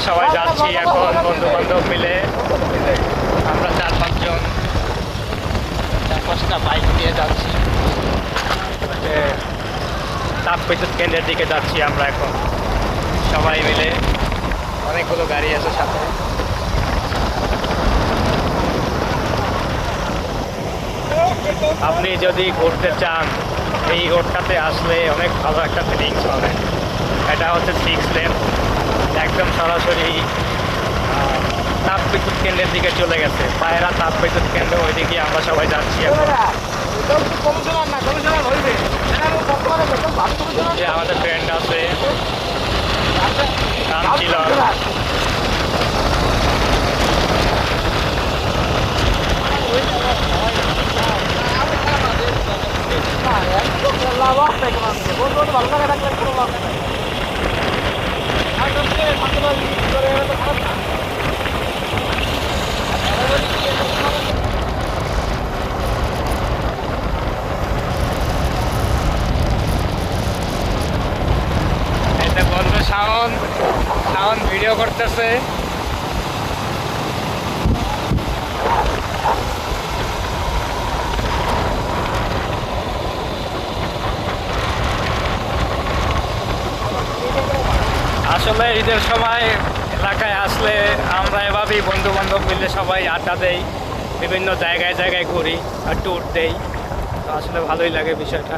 সবাই যাচ্ছি এখন বন্ধু বান্ধব মিলে। আমরা 4-5 জন 4-5টা বাইক নিয়ে যাচ্ছি, তাপবিদ্যুৎ কেন্দ্রের দিকে যাচ্ছি আমরা এখন সবাই মিলে। অনেকগুলো গাড়ি আছে সাথে। আপনি যদি ঘুরতে চান এই রোডটাতে আসলে অনেক ভালো একটা ফিলিংস পাবেন। এটা হচ্ছে 6 লেন, একদম সরাসরি তাপবিদ্যুৎ কেন্দ্রের দিকে চলে গেছে। পায়রা তাপবিদ্যুৎ কেন্দ্র, ওইদিকে আমরা সবাই যাচ্ছি এখন। যে আমাদের ফ্রেন্ড আছে নাম ছিল বন্ধু শাওন ভিডিও করতেছে। আসলে ঈদের সময় এলাকায় আসলে আমরা এভাবেই বন্ধু বান্ধব মিলে সবাই আড্ডা দেই, বিভিন্ন জায়গায় ঘুরি আর ট্যুর দেই। তো আসলে ভালোই লাগে বিষয়টা।